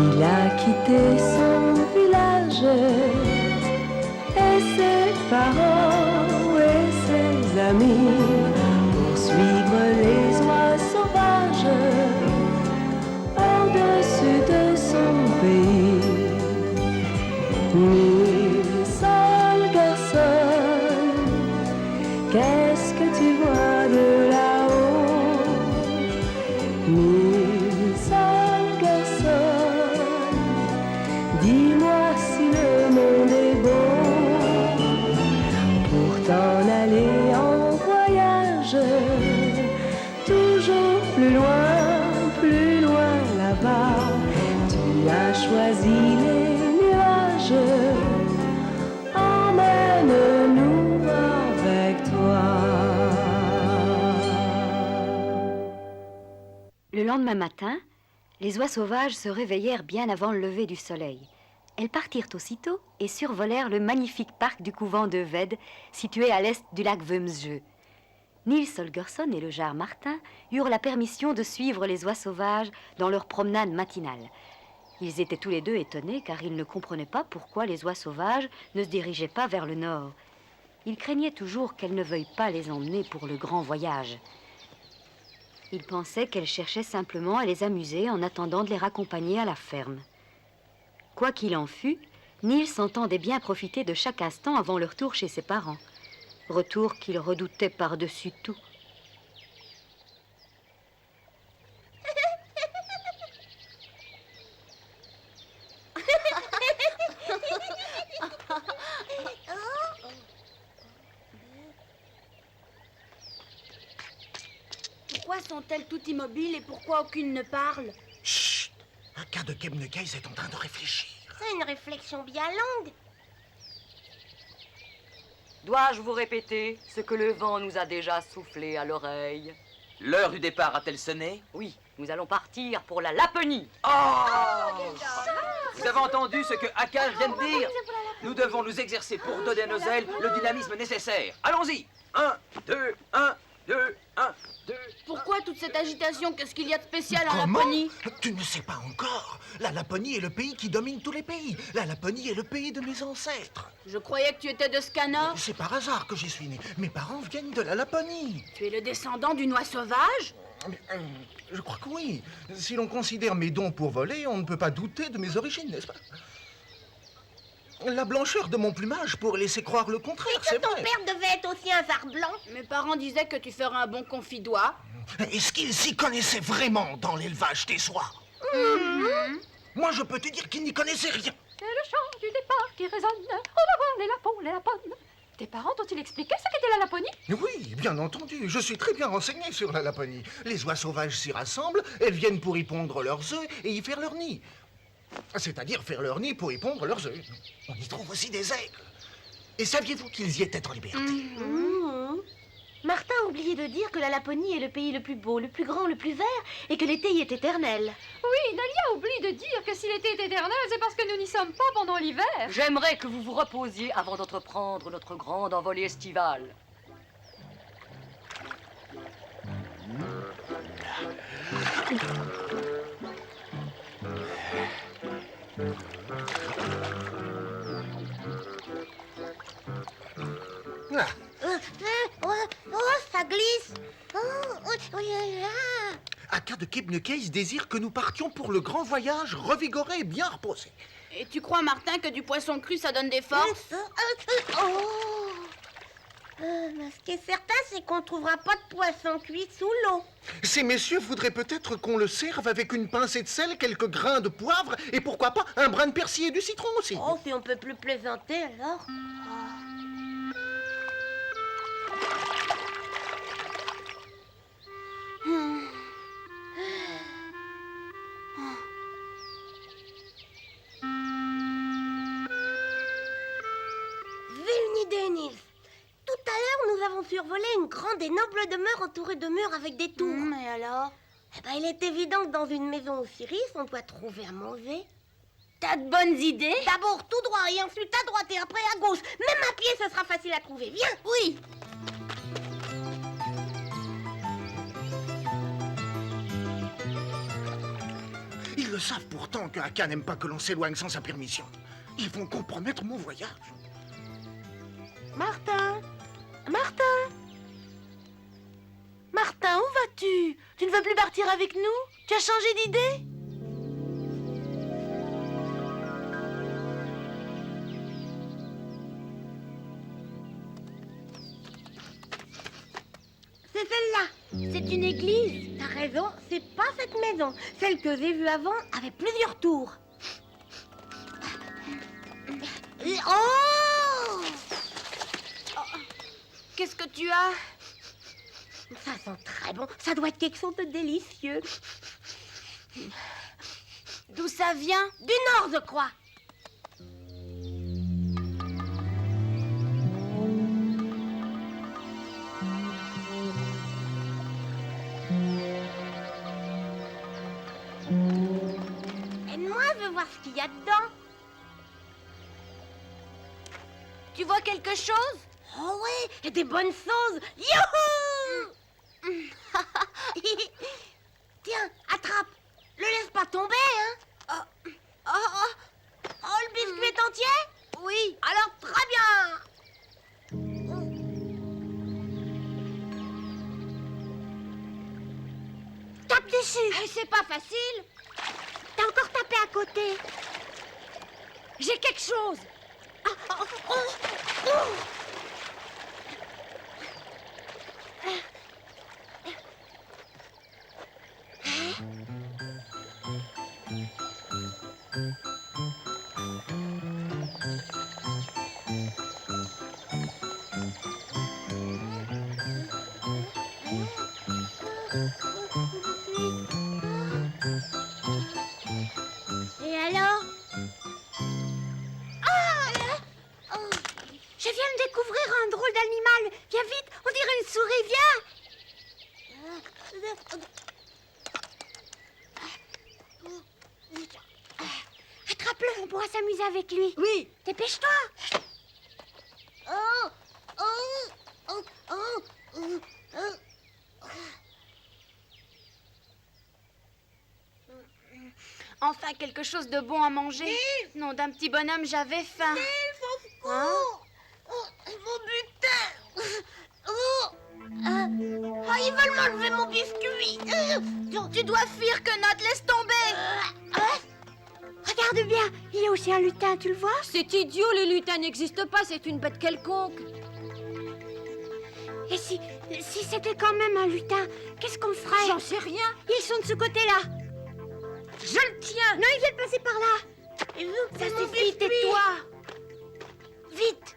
Il a quitté son village et ses parents et ses amis pour suivre les oies sauvages au-dessus de son pays. Mille seuls garçons, qu'est-ce que tu vois de là-haut? Mille seuls garçons, dis-moi si le monde est beau pour t'en aller en voyage, toujours plus loin là-bas. Tu as choisi les nuages, emmène-nous avec toi. Le lendemain matin, les oies sauvages se réveillèrent bien avant le lever du soleil. Elles partirent aussitôt et survolèrent le magnifique parc du couvent de Ved, situé à l'est du lac Vömsjö. Nils Holgersson et le jarre Martin eurent la permission de suivre les oies sauvages dans leur promenade matinale. Ils étaient tous les deux étonnés car ils ne comprenaient pas pourquoi les oies sauvages ne se dirigeaient pas vers le nord. Ils craignaient toujours qu'elles ne veuillent pas les emmener pour le grand voyage. Ils pensaient qu'elles cherchaient simplement à les amuser en attendant de les raccompagner à la ferme. Quoi qu'il en fût, Nils entendait bien profiter de chaque instant avant le retour chez ses parents. Retour qu'il redoutait par-dessus tout. Pourquoi sont-elles toutes immobiles et pourquoi aucune ne parle? Chut! Un cas de Kebnekaise est en train de réfléchir. C'est une réflexion bien longue. Dois-je vous répéter ce que le vent nous a déjà soufflé à l'oreille? L'heure du départ a-t-elle sonné? Oui, nous allons partir pour la Laponie. Vous avez entendu ce que Akal vient de dire? Nous devons nous exercer pour donner à nos ailes le dynamisme nécessaire. Allons-y! 1, 2, 1, 2, 1, 2... Pourquoi toute cette agitation? Qu'est-ce qu'il y a de spécial en Comment? Laponie? Tu ne sais pas encore. La Laponie est le pays qui domine tous les pays. La Laponie est le pays de mes ancêtres. Je croyais que tu étais de Scanor. C'est par hasard que j'y suis né. Mes parents viennent de la Laponie. Tu es le descendant d'une oie sauvage? Je crois que oui. Si l'on considère mes dons pour voler, on ne peut pas douter de mes origines, n'est-ce pas? La blancheur de mon plumage pourrait laisser croire le contraire, Et c'est que ton vrai. père devait être aussi un phare blanc. Mes parents disaient que tu ferais un bon confidois. Est-ce qu'ils s'y connaissaient vraiment dans l'élevage des soies? Moi, je peux te dire qu'ils n'y connaissaient rien. C'est le chant du départ qui résonne. On va voir les lapons, les lapones. Tes parents t'ont-ils expliqué ce qu'était la Laponie? Oui, bien entendu. Je suis très bien renseigné sur la Laponie. Les oies sauvages s'y rassemblent, elles viennent pour y pondre leurs œufs et y faire leur nid. C'est-à-dire faire leur nid pour y pondre leurs œufs. On y trouve aussi des aigles. Et saviez-vous qu'ils y étaient en liberté? Martin a oublié de dire que la Laponie est le pays le plus beau, le plus grand, le plus vert, et que l'été y est éternel. Oui, Nalia oublie de dire que si l'été est éternel, c'est parce que nous n'y sommes pas pendant l'hiver. J'aimerais que vous vous reposiez avant d'entreprendre notre grande envolée estivale. Ah, Ça glisse. Oh, Aka de Kebnekaise désire que nous partions pour le grand voyage, revigorés et bien reposés. Et tu crois, Martin, que du poisson cru, ça donne des forces? Mais ce qui est certain, c'est qu'on ne trouvera pas de poisson cuit sous l'eau. Ces messieurs voudraient peut-être qu'on le serve avec une pincée de sel, quelques grains de poivre et pourquoi pas un brin de persil et du citron aussi. Oh, si on peut plus plaisanter, alors. Vive une idée, Nils. Tout à l'heure, nous avons survolé une grande et noble demeure entourée de murs avec des tours. Et alors? Eh ben, il est évident que dans une maison Osiris, on doit trouver à manger. T'as de bonnes idées? D'abord tout droit et ensuite à droite et après à gauche. Même à pied, ce sera facile à trouver. Viens. Oui. Ils le savent pourtant que Akka n'aime pas que l'on s'éloigne sans sa permission. Ils vont compromettre mon voyage. Martin! Martin! Martin, où vas-tu? Tu ne veux plus partir avec nous? Tu as changé d'idée? C'est celle-là. C'est une église. T'as raison, c'est pas cette maison. Celle que j'ai vue avant avait plusieurs tours. Oh! Qu'est-ce que tu as? Ça sent très bon. Ça doit être quelque chose de délicieux. D'où ça vient? Du nord, je crois. Et moi, je veux voir ce qu'il y a dedans. Tu vois quelque chose? Oh oui, et des bonnes choses. Youhou! Tiens, attrape. Le laisse pas tomber, hein? Oh, le biscuit est entier? Oui. Alors, très bien. Tape dessus. C'est pas facile. T'as encore tapé à côté. J'ai quelque chose. Et alors? Je viens de découvrir un drôle d'animal. Viens vite, on dirait une souris, viens. Attrape-le, on pourra s'amuser avec lui. Oui. Dépêche-toi. Enfin, quelque chose de bon à manger. Non, d'un petit bonhomme, j'avais faim. Hein? Mon butin. Ils veulent m'enlever mon biscuit. Tu dois fuir, Quenotte, laisse tomber. Regarde bien, il y a aussi un lutin, tu le vois? C'est idiot, les lutins n'existent pas, c'est une bête quelconque. Et si c'était quand même un lutin, qu'est-ce qu'on ferait? J'en sais rien. Ils sont de ce côté-là. Je le tiens. Non, ils viennent passer par là. Ça suffit, tais-toi. Vite.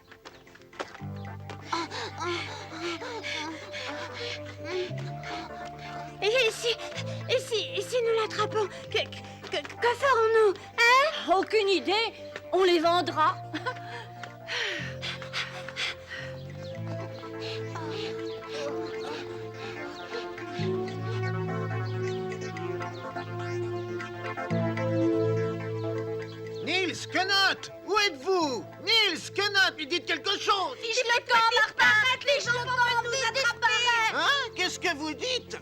Et si nous l'attrapons, que ferons-nous? Hein? Aucune idée. On les vendra. Nils, Quenotte, où êtes-vous? Nils, Quenotte, lui dites quelque chose. Fiche le camp, Martin. Arrête, les gens vont nous attraper. Hein? Qu'est-ce que vous dites?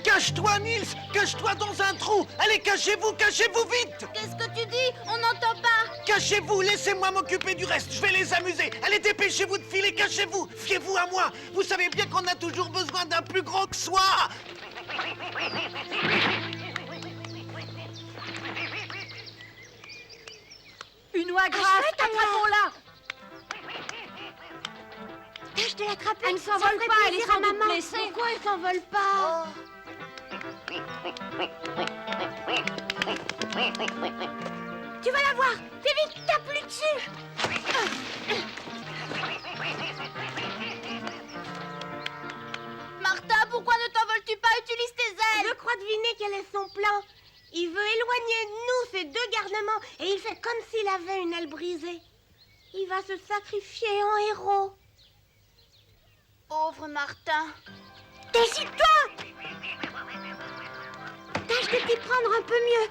Cache-toi, Nils! Cache-toi dans un trou! Allez, cachez-vous vite! Qu'est-ce que tu dis? On n'entend pas. Cachez-vous, laissez-moi m'occuper du reste, je vais les amuser. Allez, dépêchez-vous de filer, cachez-vous. Fiez-vous à moi. Vous savez bien qu'on a toujours besoin d'un plus gros que soi. Une oie grasse, attrapons-la. Tâche de l'attraper. Elle ne s'envole pas, elle est sans doute blessée. Pourquoi elle s'envole pas? Tu vas la voir. Fais vite, tape-lui dessus. Martha, pourquoi ne t'envoles-tu pas? Utilise tes ailes. Je crois deviner quel est son plan. Il veut éloigner de nous ces deux garnements et il fait comme s'il avait une aile brisée. Il va se sacrifier en héros. Pauvre Martin. Décide-toi! Tâche de t'y prendre un peu mieux.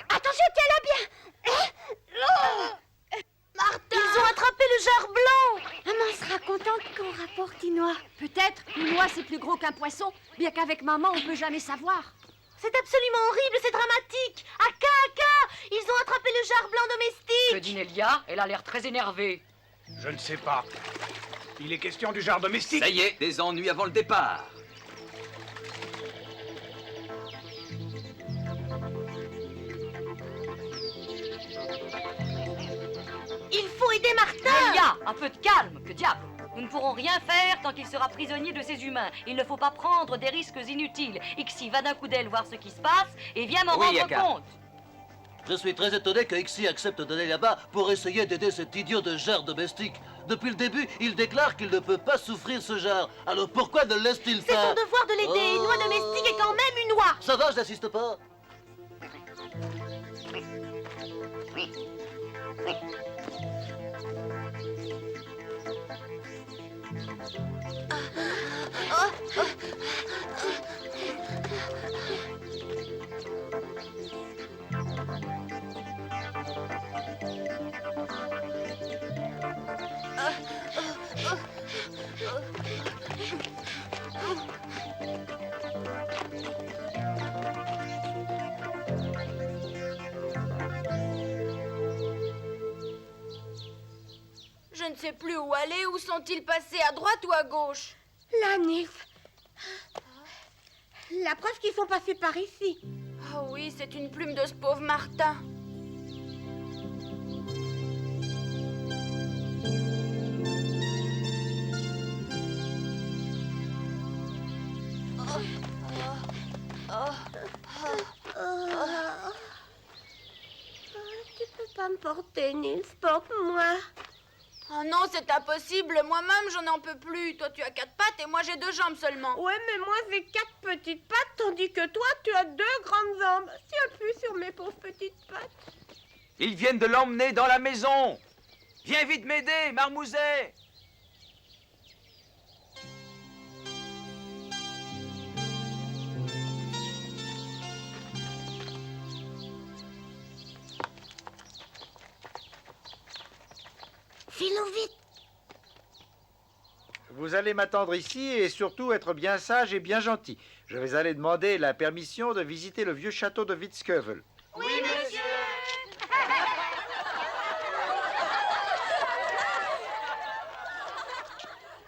Attention, tiens-la bien. Martin! Ils ont attrapé le jarre blanc. Maman sera contente qu'on rapporte une noix. Peut-être, une noix c'est plus gros qu'un poisson, bien qu'avec maman on peut jamais savoir. C'est absolument horrible, c'est dramatique. Aka, ils ont attrapé le jarre blanc domestique. Que dit Nelia? Elle a l'air très énervée. Je ne sais pas. Il est question du jarre domestique. Ça y est, des ennuis avant le départ. Il faut aider Martin. Nelia, un peu de calme, que diable! Nous ne pourrons rien faire tant qu'il sera prisonnier de ces humains. Il ne faut pas prendre des risques inutiles. Ixi va d'un coup d'aile voir ce qui se passe et viens m'en rendre Aka. compte. Je suis très étonné que Ixi accepte d'aller là-bas pour essayer d'aider cet idiot de jarre domestique. Depuis le début, il déclare qu'il ne peut pas souffrir ce jarre. Alors pourquoi ne laisse-t-il C'est pas... son devoir de l'aider. Une noix domestique est quand même une noix. Ça va, je n'assiste pas. Je ne sais plus où aller. Où sont-ils passés? À droite ou à gauche? La Nif. La preuve qu'ils sont passés par ici. Oh oui, c'est une plume de ce pauvre Martin. Tu peux pas me porter, Nils. Porte-moi. Oh non, c'est impossible. Moi-même, j'en en peux plus. Toi, tu as 4 pattes et moi, j'ai 2 jambes seulement. Ouais, mais moi, j'ai 4 petites pattes, tandis que toi, tu as 2 grandes jambes. Si appuie sur mes pauvres petites pattes. Ils viennent de l'emmener dans la maison. Viens vite m'aider, Marmouset. File-nous vite. Vous allez m'attendre ici et surtout être bien sage et bien gentil. Je vais aller demander la permission de visiter le vieux château de Witzkövel. Oui, monsieur.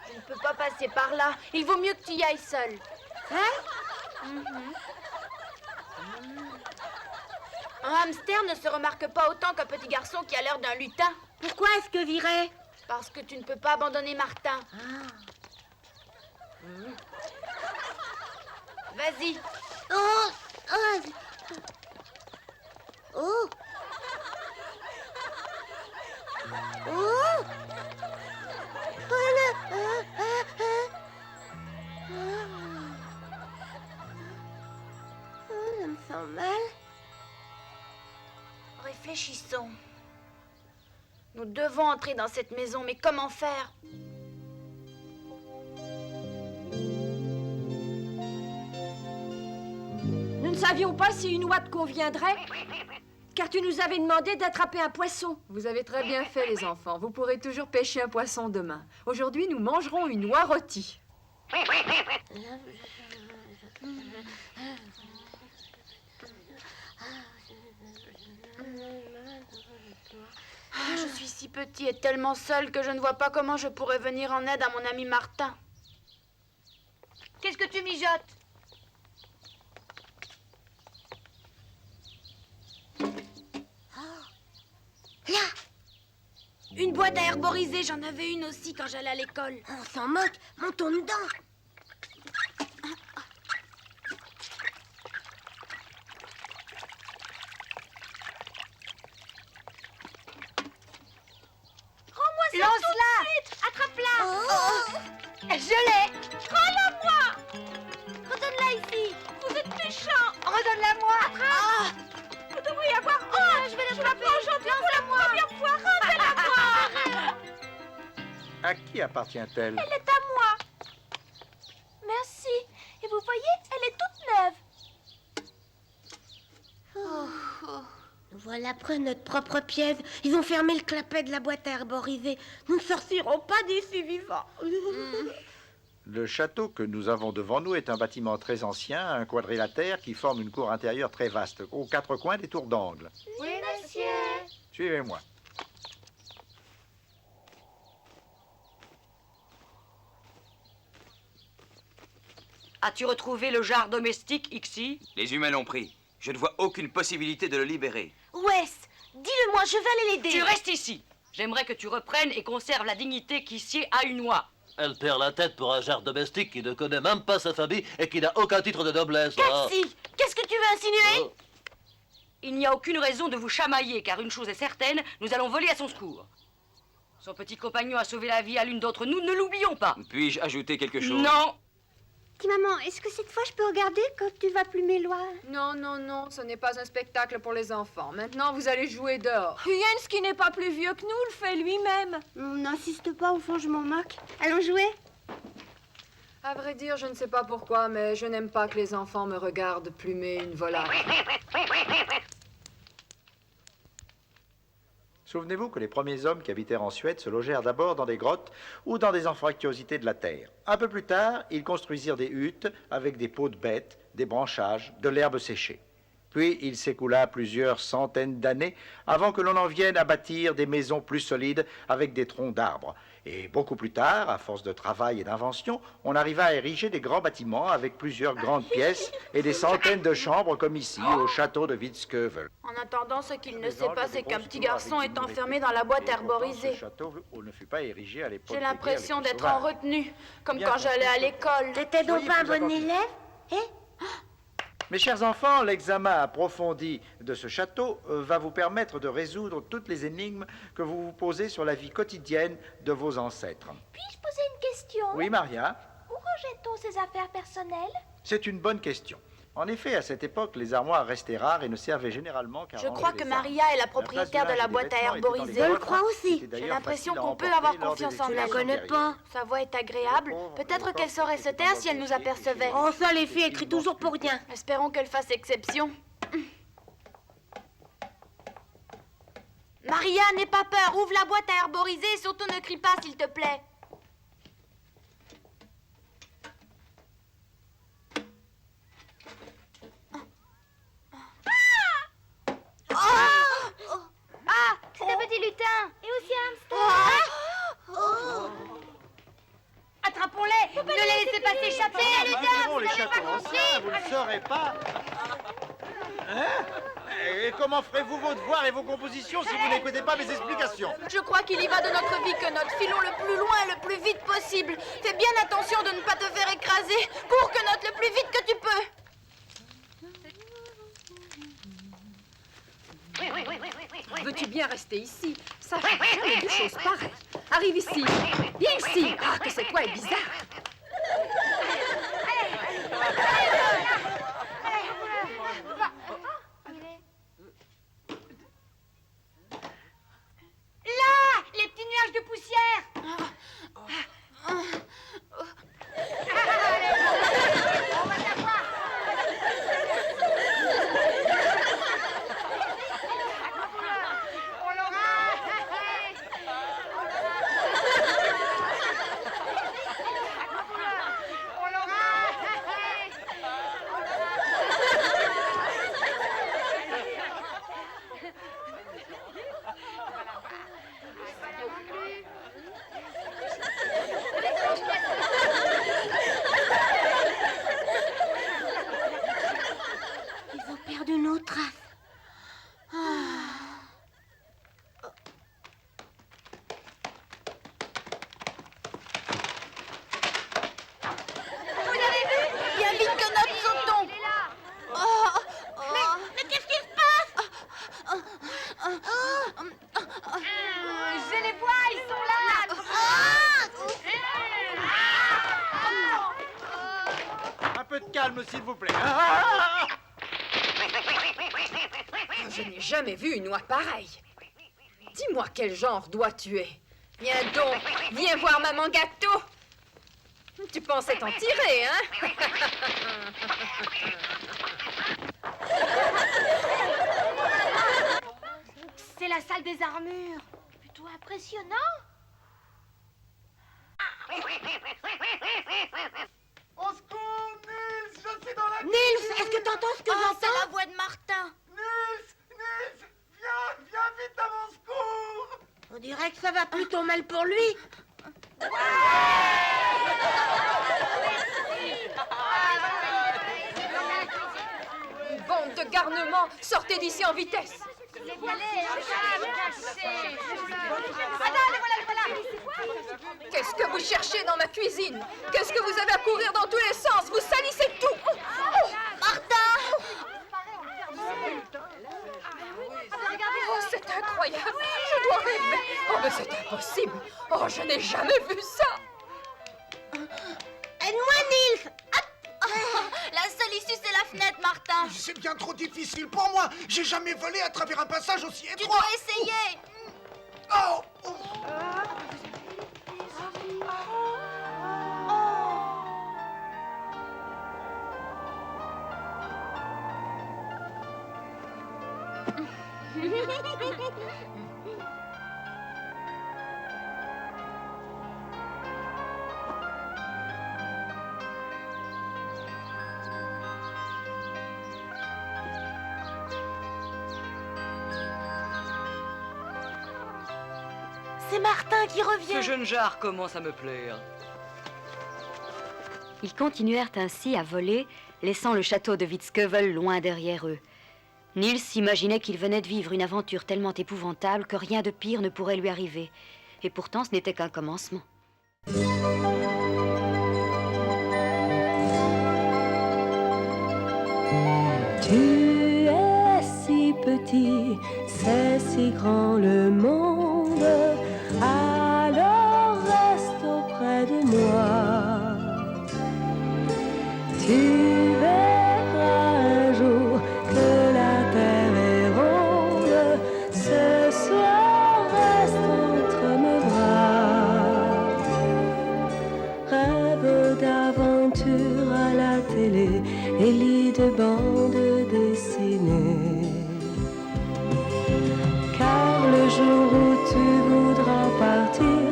Je ne peux pas passer par là. Il vaut mieux que tu y ailles seul. Un hamster ne se remarque pas autant qu'un petit garçon qui a l'air d'un lutin. Pourquoi est-ce que j'irais? Parce que tu ne peux pas abandonner Martin. Vas-y. Oh, oh. Oh. Je me sens mal. Réfléchissons. Nous devons entrer dans cette maison, mais comment faire? Nous ne savions pas si une noix te conviendrait, car tu nous avais demandé d'attraper un poisson. Vous avez très bien fait, les enfants. Vous pourrez toujours pêcher un poisson demain. Aujourd'hui, nous mangerons une noix rôtie. Ah, je suis si petit et tellement seul que je ne vois pas comment je pourrais venir en aide à mon ami Martin. Qu'est-ce que tu mijotes? Là. Une boîte à herboriser, j'en avais une aussi quand j'allais à l'école. On s'en moque. Montons dedans. Lance-la! Attrape-la. Oh. Je l'ai! Rends-la-moi. Redonne-la ici. Vous êtes méchants. Redonne-la-moi! Ah. Vous devriez avoir honte. Je vais l'attraper aujourd'hui pour la première fois. Rendez-la-moi. À qui appartient-elle? Elle est à moi. Merci. Et vous voyez, elle est toute neuve. voilà, prenez notre propre pièce. Ils ont fermé le clapet de la boîte à herboriser. Nous ne sortirons pas d'ici vivants. Le château que nous avons devant nous est un bâtiment très ancien, un quadrilatère qui forme une cour intérieure très vaste, aux quatre coins des tours d'angle. Oui, monsieur. Suivez-moi. As-tu retrouvé le jar domestique, Ixi? Les humains l'ont pris. Je ne vois aucune possibilité de le libérer. Wes, dis-le-moi, je vais aller l'aider. Tu restes ici. J'aimerais que tu reprennes et conserves la dignité qui sied à une oie. Elle perd la tête pour un jar domestique qui ne connaît même pas sa famille et qui n'a aucun titre de noblesse. Cassie, qu'est-ce que tu veux insinuer? Oh. Il n'y a aucune raison de vous chamailler, car une chose est certaine, nous allons voler à son secours. Son petit compagnon a sauvé la vie à l'une d'entre nous, ne l'oublions pas. Puis-je ajouter quelque chose? Non. Dis, maman, est-ce que cette fois je peux regarder quand tu vas plumer l'oie? Non, non, non, ce n'est pas un spectacle pour les enfants. Maintenant, vous allez jouer dehors. Jens, qui n'est pas plus vieux que nous, le fait lui-même. N'insiste pas, au fond, je m'en moque. Allons jouer? À vrai dire, je ne sais pas pourquoi, mais je n'aime pas que les enfants me regardent plumer une volaille. Souvenez-vous que les premiers hommes qui habitèrent en Suède se logèrent d'abord dans des grottes ou dans des anfractuosités de la terre. Un peu plus tard, ils construisirent des huttes avec des peaux de bêtes, des branchages, de l'herbe séchée. Puis il s'écoula plusieurs centaines d'années avant que l'on en vienne à bâtir des maisons plus solides avec des troncs d'arbres. Et beaucoup plus tard, à force de travail et d'invention, on arriva à ériger des grands bâtiments avec plusieurs grandes pièces et des centaines de chambres comme ici, au château de Witzkövel. En attendant, ce qu'il ne sait pas, c'est qu'un petit garçon est enfermé dans la boîte herborisée. Ce château ne fut pas érigé à l'époque. J'ai l'impression d'être en retenue, comme quand j'allais à l'école. T'étais donc pas un bon élève? Mes chers enfants, l'examen approfondi de ce château va vous permettre de résoudre toutes les énigmes que vous vous posez sur la vie quotidienne de vos ancêtres. Puis-je poser une question? Oui, Maria? Où rangeait-on ses affaires personnelles? C'est une bonne question. En effet, à cette époque, les armoires restaient rares et ne servaient généralement qu'à Je ranger crois les que armes. Maria est la propriétaire de la boîte à herboriser. Je le crois aussi. J'ai l'impression qu'on peut avoir confiance en Je la elle. connais pas. Sa voix est agréable. Peut-être qu'elle saurait se taire si elle nous apercevait. Oh, ça, les filles, écrit toujours pour rien. Espérons qu'elle fasse exception. Maria, n'aie pas peur. Ouvre la boîte à herboriser et surtout ne crie pas, s'il te plaît. Ah, c'est un petit lutin. Et aussi un hamster. Attrapons-les. Ne les laissez pas s'échapper. Nous les châteaux anciens, vous ne saurez pas. Hein? Et comment ferez-vous vos devoirs et vos compositions si vous n'écoutez pas mes explications? Je crois qu'il y va de notre vie que notre filons le plus loin et le plus vite possible. Fais bien attention de ne pas te faire écraser. Cours que note le plus vite que tu peux. Veux-tu bien rester ici? Ça fait jamais de choses pareilles. Arrive ici. Viens ici. Ah, que cette toile est bizarre. Là, les petits nuages de poussière. Ils ont perdu nos traces. Vous avez vu? Bien vite que notre sautons. Mais qu'est-ce qui se passe? Je les vois, ils sont là. Un peu de calme, s'il vous plaît. Je n'ai jamais vu une oie pareille. Dis-moi quel genre d'oie tu es. Viens donc, viens voir maman gâteau. Tu pensais t'en tirer, hein? la salle des armures. Plutôt impressionnant. Au secours, Nils, je suis dans la... Nils, est-ce que t'entends ce que j'entends? C'est la voix de Martin. Nils, viens vite à mon secours. On dirait que ça va plutôt mal pour lui. Bande de garnements, sortez d'ici en vitesse. Qu'est-ce que vous cherchez dans ma cuisine? Qu'est-ce que vous avez à courir dans tous les sens? Vous salissez tout. Martin! Oh, c'est incroyable. Je dois rêver. Oh, mais c'est impossible. Oh, je n'ai jamais vu ça. Aide-moi, Nils. La seule issue, c'est la fenêtre, Martin. C'est bien trop difficile pour moi. J'ai jamais volé à travers un passage aussi Tu étroit. dois essayer. Oh! C'est Martin qui Ce revient. jeune jar commence à me plaire. Ils continuèrent ainsi à voler, laissant le château de Witzkövel loin derrière eux. Nils s'imaginait qu'il venait de vivre une aventure tellement épouvantable que rien de pire ne pourrait lui arriver. Et pourtant, ce n'était qu'un commencement. Tu es si petit, c'est si grand le monde, alors reste auprès de moi. Tu verras un jour que la terre est ronde, ce soir reste entre mes bras. Rêve d'aventure à la télé et lis de bandes dessinées. Car le jour où tu voudras partir,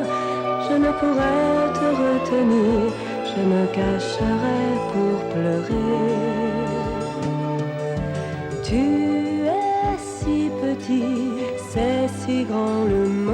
je ne pourrai te retenir, je me cacherai pour pleurer. Tu es si petit, c'est si grand le monde.